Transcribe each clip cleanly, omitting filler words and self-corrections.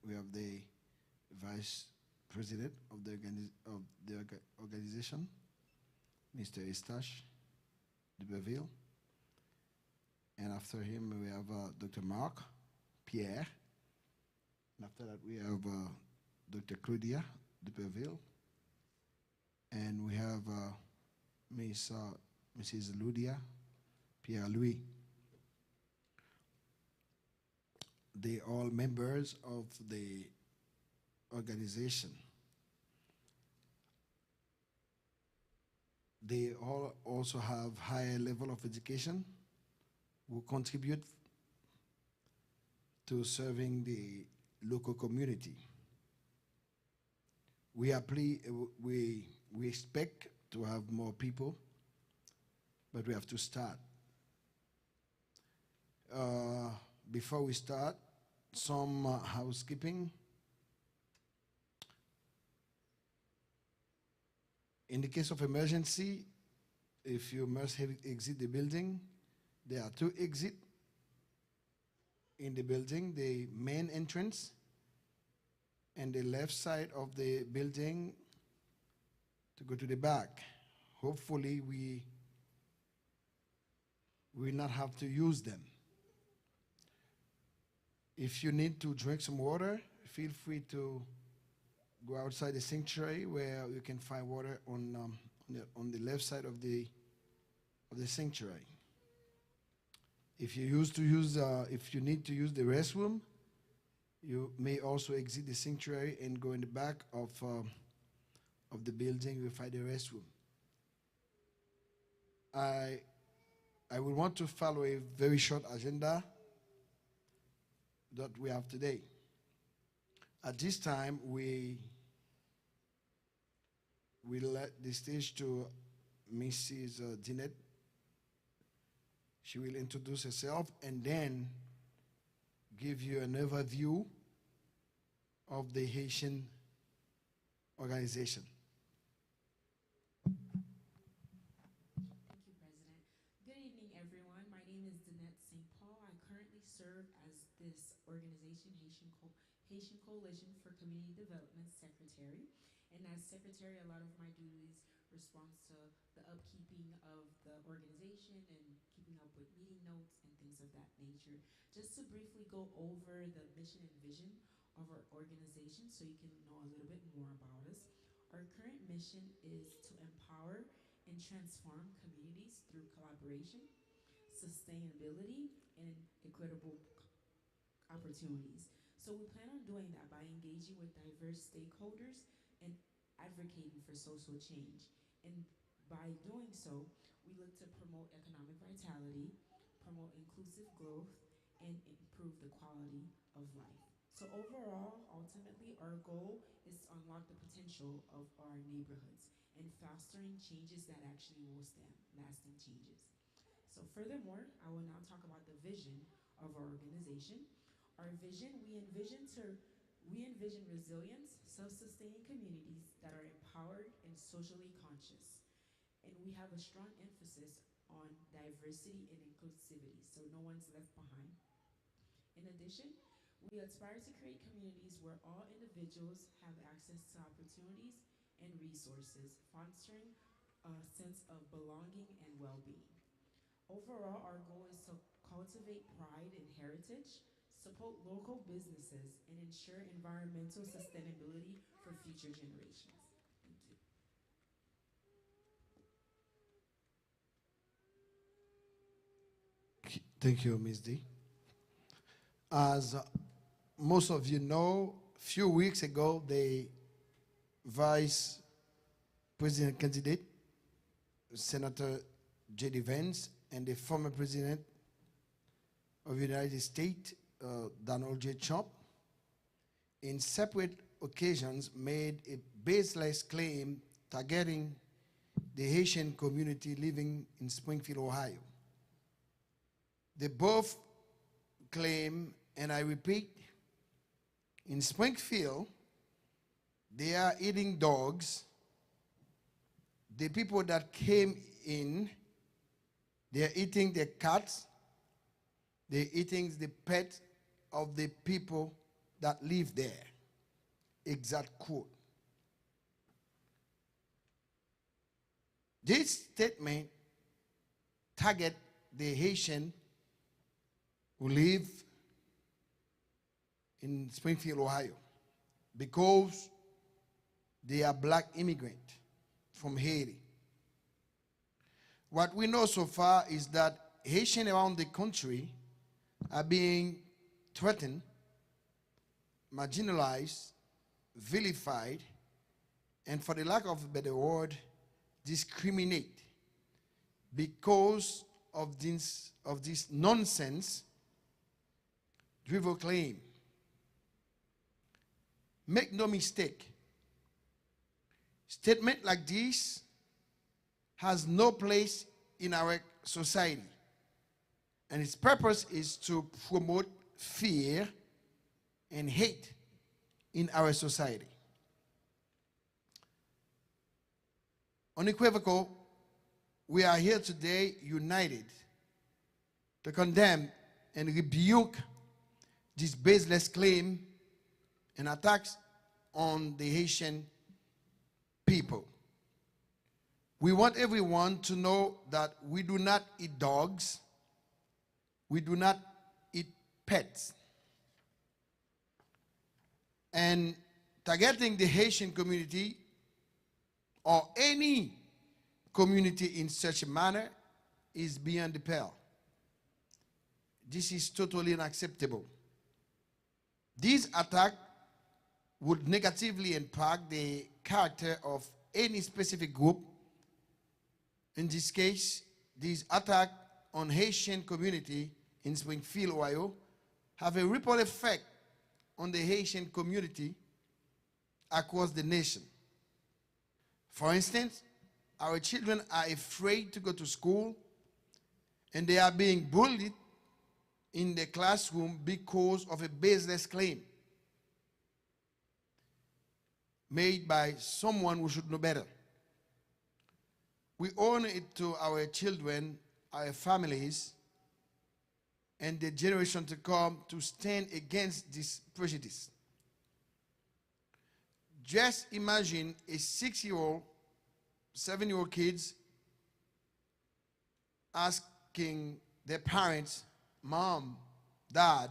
we have the vice president of the organization, Mr. Eustache Duberville. And after him, we have Dr. Marc Pierre. And after that, we have Dr. Claudia Duberville. And we have Mrs. Ludia Pierre-Louis. They are all members of the organization. They all also have higher level of education who contribute to serving the local community. We expect to have more people, but we have to start. Before we start, some housekeeping. In the case of emergency, if you must exit the building, there are two exits in the building, the main entrance and the left side of the building to go to the back. Hopefully we will not have to use them. If you need to drink some water, feel free to go outside the sanctuary where you can find water on the left side of the sanctuary. If you if you need to use the restroom, you may also exit the sanctuary and go in the back of the building. You'll find the restroom. I will want to follow a very short agenda that we have today. At this time, we will let the stage to Mrs. Dinette. She will introduce herself and then give you an overview of the Haitian organization. Thank you, President. Good evening, everyone. My name is Dinette St. Paul. I currently serve as this organization, Haitian Coalition for Community Development Secretary. And as secretary, a lot of my duties responds to the upkeeping of the organization and keeping up with meeting notes and things of that nature. Just to briefly go over the mission and vision of our organization so you can know a little bit more about us. Our current mission is to empower and transform communities through collaboration, sustainability, and equitable opportunities. So we plan on doing that by engaging with diverse stakeholders and advocating for social change. And by doing so, we look to promote economic vitality, promote inclusive growth, and improve the quality of life. So overall, ultimately, our goal is to unlock the potential of our neighborhoods and fostering changes that actually will stand, lasting changes. So furthermore, I will now talk about the vision of our organization. Our vision, we envision resilience, self-sustaining communities that are empowered and socially conscious. And we have a strong emphasis on diversity and inclusivity, so no one's left behind. In addition, we aspire to create communities where all individuals have access to opportunities and resources, fostering a sense of belonging and well-being. Overall, our goal is to cultivate pride and heritage, support local businesses, and ensure environmental sustainability for future generations. Thank you. Thank you, Ms. D. As most of you know, a few weeks ago, the vice president candidate, Senator J.D. Vance, and the former president of the United States, Donald J. Trump, in separate occasions made a baseless claim targeting the Haitian community living in Springfield, Ohio. They both claim, and I repeat, in Springfield, they are eating dogs. The people that came in, they're eating the cats, they're eating the pets of the people that live there. Exact quote. This statement target the Haitian who live in Springfield, Ohio, because they are black immigrants from Haiti. What we know so far is that Haitians around the country are being threatened, marginalized, vilified, and for the lack of a better word, discriminate because of this nonsense driven claim. Make no mistake, statement like this has no place in our society, and its purpose is to promote fear and hate in our society. Unequivocal, we are here today united to condemn and rebuke this baseless claim and attacks on the Haitian people. We want everyone to know that we do not eat dogs, we do not eat pets. And targeting the Haitian community or any community in such a manner is beyond the pale. This is totally unacceptable. This attack would negatively impact the character of any specific group. In this case, this attack on Haitian community in Springfield, Ohio, have a ripple effect on the Haitian community across the nation. For instance, our children are afraid to go to school, and they are being bullied in the classroom because of a baseless claim made by someone who should know better. We owe it to our children, our families, and the generation to come to stand against this prejudice. Just imagine a 6-year-old, 7-year-old kids asking their parents, Mom, Dad,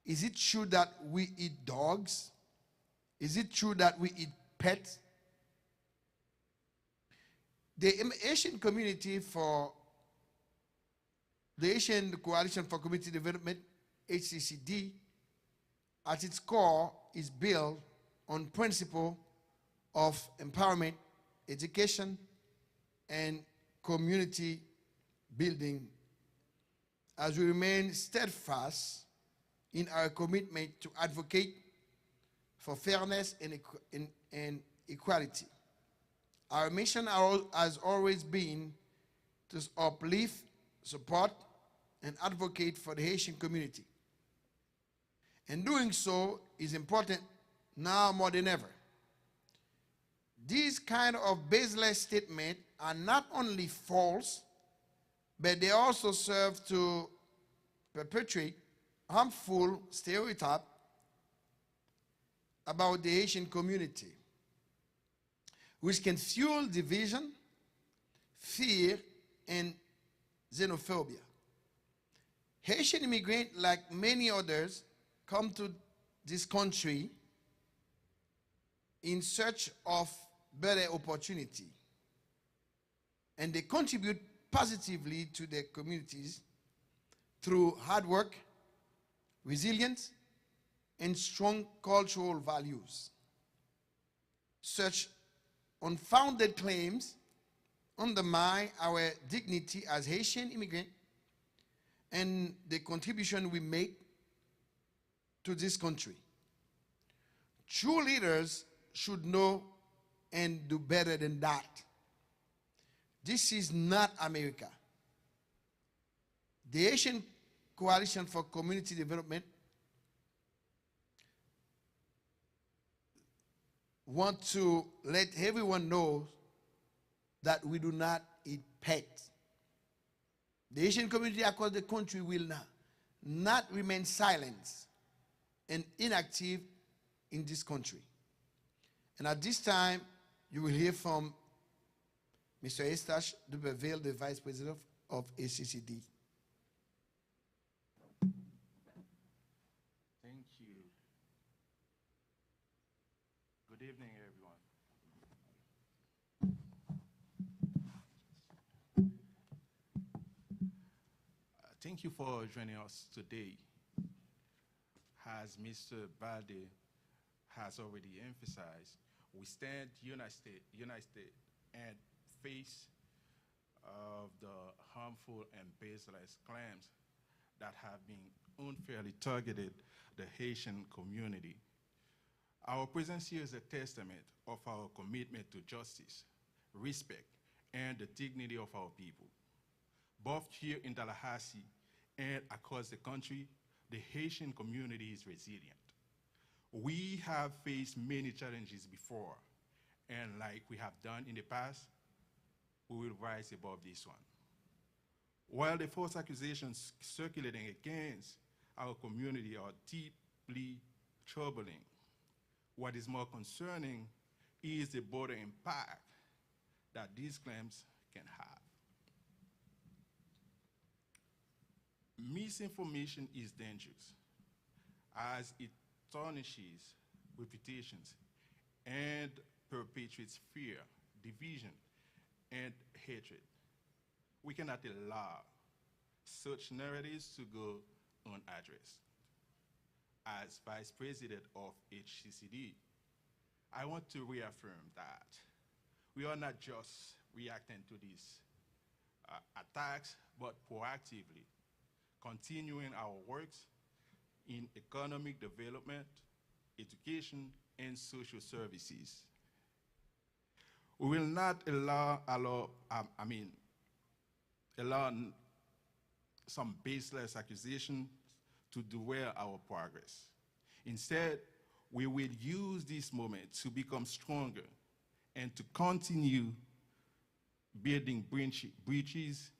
is it true that we eat dogs? Is it true that we eat pets? The Asian community for the Asian Coalition for Community Development, HCCD, at its core is built on principle of empowerment, education, and community building, as we remain steadfast in our commitment to advocate for fairness and equality. Our mission has always been to uplift, support, and advocate for the Haitian community. And doing so is important now more than ever. These kind of baseless statements are not only false, but they also serve to perpetuate harmful stereotypes about the Haitian community, which can fuel division, fear, and xenophobia. Haitian immigrants, like many others, come to this country in search of better opportunity, and they contribute positively to their communities through hard work, resilience, and strong cultural values. Such unfounded claims undermine our dignity as Haitian immigrants and the contribution we make to this country. True leaders should know and do better than that. This is not America. The Haitian Coalition for Community Development want to let everyone know that we do not eat pets. The Haitian community across the country will not remain silent and inactive in this country. And at this time, you will hear from Mr. Eustache Duberville, the Vice President of HCCD. Thank you. Good evening, everyone. Thank you for joining us today. As Mr. Balde has already emphasized, we stand united and face of the harmful and baseless claims that have been unfairly targeted the Haitian community. Our presence here is a testament of our commitment to justice, respect, and the dignity of our people. Both here in Tallahassee and across the country, the Haitian community is resilient. We have faced many challenges before, and like we have done in the past, we will rise above this one. While the false accusations circulating against our community are deeply troubling, what is more concerning is the broader impact that these claims can have. Misinformation is dangerous as it tarnishes reputations and perpetuates fear, division, and hatred. We cannot allow such narratives to go unaddressed. As Vice President of HCCD, I want to reaffirm that we are not just reacting to these attacks, but proactively continuing our works in economic development, education, and social services. We will not allow some baseless accusations to derail our progress. Instead, we will use this moment to become stronger and to continue building bridges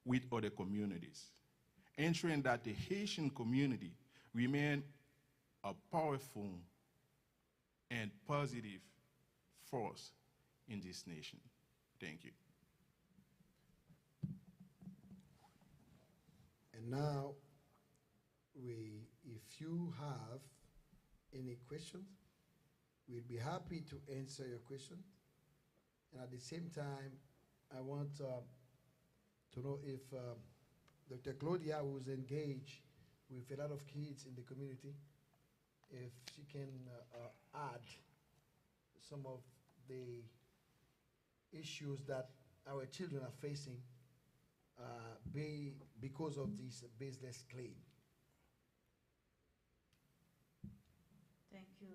with other communities, ensuring that the Haitian community remain a powerful and positive force in this nation. Thank you. And now, if you have any questions, we'll be happy to answer your question. And at the same time, I want to know if Dr. Claudia, who's engaged with a lot of kids in the community, if she can add some of the issues that our children are facing because of this baseless claim. Thank you,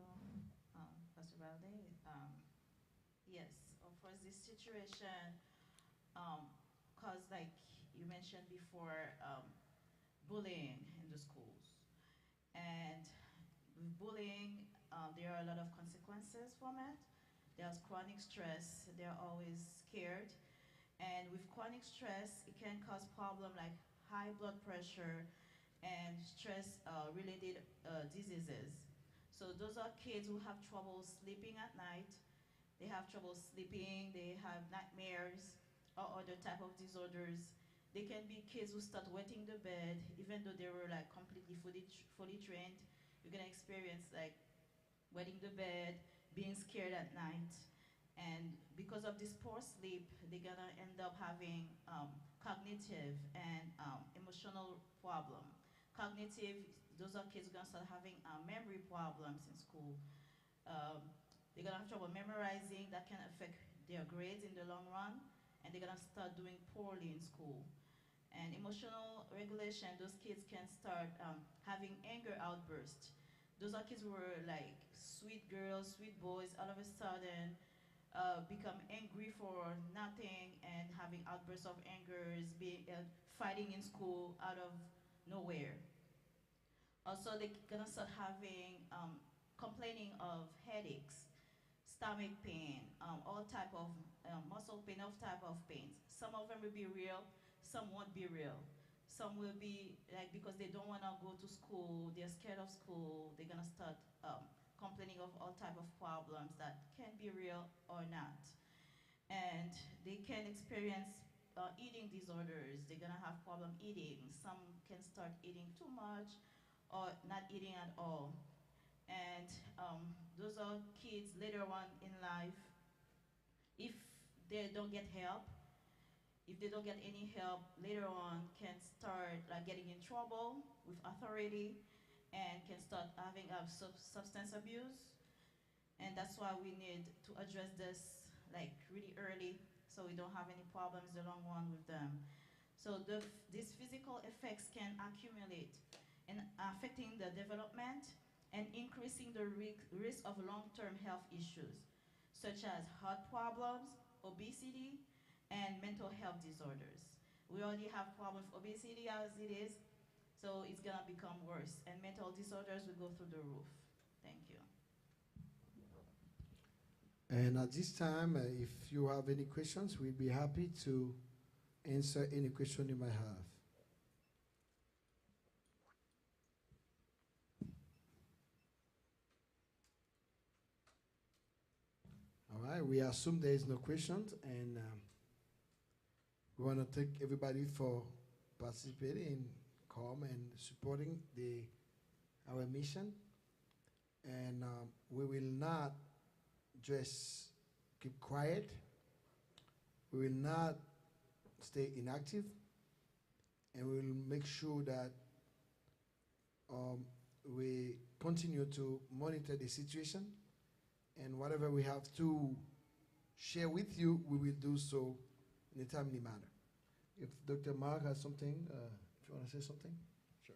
Pastor Balde. Yes, of course, this situation caused, like you mentioned before, bullying in the schools. And with bullying, there are a lot of consequences from it. There's chronic stress. They're always scared. And with chronic stress, it can cause problems like high blood pressure and stress-related diseases. So those are kids who have trouble sleeping at night. They have trouble sleeping. They have nightmares or other type of disorders. They can be kids who start wetting the bed, even though they were like completely fully trained. You're gonna experience like wetting the bed, being scared at night. And because of this poor sleep, they're gonna end up having cognitive and emotional problem. Cognitive, those are kids who are gonna start having memory problems in school. Um, they're gonna have trouble memorizing. That can affect their grades in the long run, and they're gonna start doing poorly in school. And emotional regulation, those kids can start having anger outbursts. Those are kids who were like sweet girls, sweet boys, all of a sudden become angry for nothing and having outbursts of angers, fighting in school out of nowhere. Also, they're gonna start having complaining of headaches, stomach pain, all type of muscle pain, all type of pains. Some of them will be real, some won't be real. Some will be like, because they don't want to go to school, they're scared of school, they're going to start complaining of all type of problems that can be real or not. And they can experience eating disorders. They're going to have problem eating. Some can start eating too much or not eating at all. And those are kids later on in life, if they don't get help, if they don't get any help, later on can start like getting in trouble with authority and can start having substance abuse. And that's why we need to address this like really early so we don't have any problems in the long run with them. So these physical effects can accumulate and affecting the development and increasing the risk of long-term health issues, such as heart problems, obesity, and mental health disorders. We already have problems with obesity as it is, so it's gonna become worse, and mental disorders will go through the roof. Thank you. And at this time, if you have any questions, we'd be happy to answer any question you might have. All right, we assume there is no questions, and we want to thank everybody for participating in come and supporting our mission. And we will not just keep quiet. We will not stay inactive, and we will make sure that we continue to monitor the situation, and whatever we have to share with you, we will do so in a timely manner. If Dr. Mark has something, if you want to say something? Sure.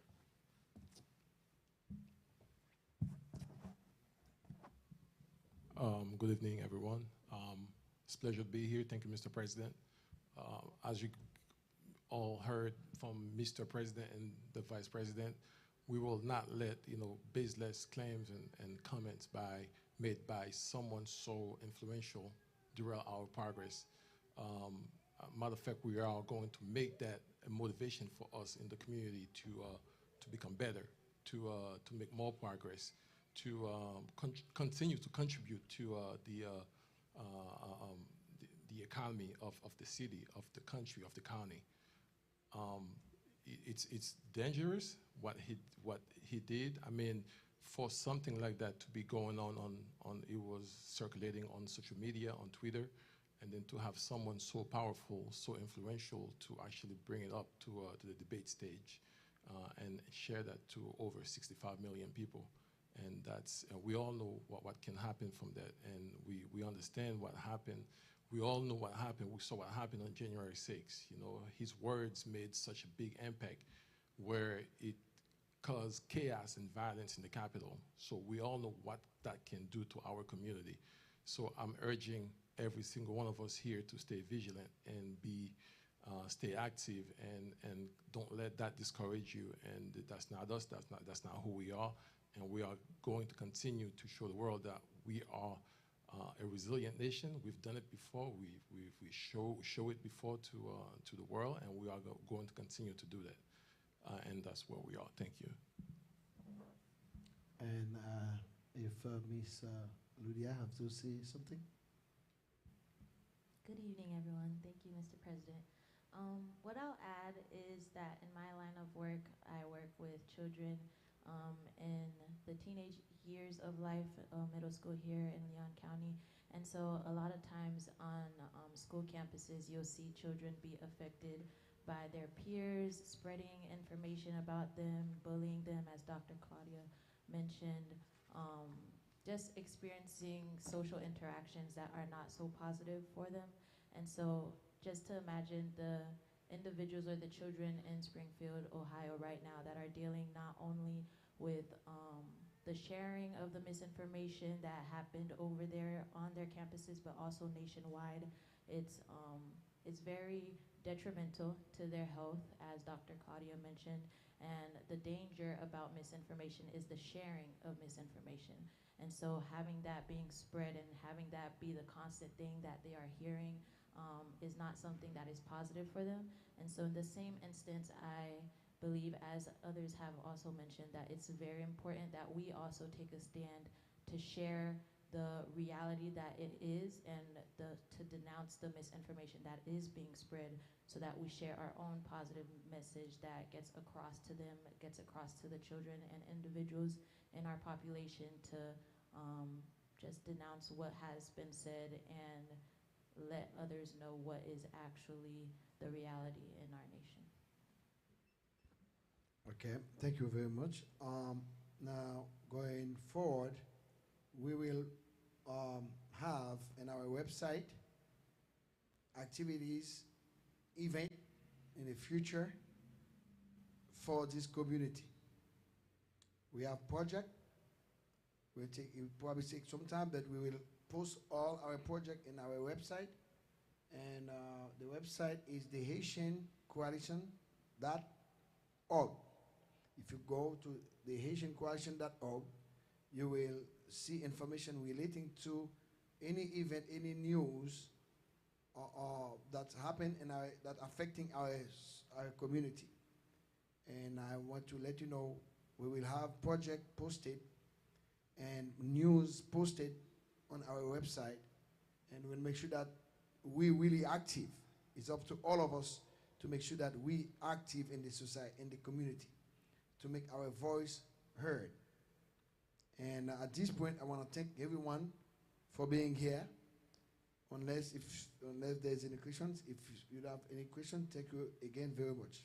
Good evening, everyone. It's a pleasure to be here. Thank you, Mr. President. As you all heard from Mr. President and the Vice President, we will not let baseless claims and comments made by someone so influential derail our progress. Matter of fact, we are going to make that a motivation for us in the community to become better, to make more progress, to continue to contribute to the economy of the city, of the country, of the county. It's dangerous what he did. I mean, for something like that to be going on it was circulating on social media, on Twitter, and then to have someone so powerful, so influential to actually bring it up to the debate stage and share that to over 65 million people. And we all know what can happen from that, and we understand what happened. We all know what happened. We saw what happened on January 6th. His words made such a big impact where it caused chaos and violence in the Capitol. So we all know what that can do to our community. So I'm urging every single one of us here to stay vigilant and stay active, and don't let that discourage you. And that's not us. That's not who we are. And we are going to continue to show the world that we are a resilient nation. We've done it before. We show it before to the world, and we are going to continue to do that. And that's where we are. Thank you. And if Ms. Ludia have to say something? Good evening, everyone. Thank you, Mr. President. What I'll add is that in my line of work, I work with children in the teenage years of life, middle school here in Leon County. And so a lot of times on school campuses, you'll see children be affected by their peers, spreading information about them, bullying them, as Dr. Claudia mentioned, just experiencing social interactions that are not so positive for them. And so just to imagine the individuals or the children in Springfield, Ohio right now that are dealing not only with the sharing of the misinformation that happened over there on their campuses, but also nationwide. It's very detrimental to their health, as Dr. Claudia mentioned, and the danger about misinformation is the sharing of misinformation. And so having that being spread and having that be the constant thing that they are hearing is not something that is positive for them. And so in the same instance, I believe, as others have also mentioned, that it's very important that we also take a stand to share the reality that it is and to denounce the misinformation that is being spread, so that we share our own positive message that gets across to them, gets across to the children and individuals in our population to just denounce what has been said and let others know what is actually the reality in our nation. Okay, thank you very much. Now, going forward, we will have in our website activities, event in the future for this community. We have project. It will probably take some time, but we will post all our project in our website. And the website is the HaitianCoalition.org. If you go to the HaitianCoalition.org, you will see information relating to any event, any news that's happened in that affecting our community. And I want to let you know we will have project posted and news posted on our website, and we'll make sure that we really active. It's up to all of us to make sure that we active in the society, in the community, to make our voice heard. And at this point, I want to thank everyone for being here. Unless there's any questions, if you have any questions, thank you again very much.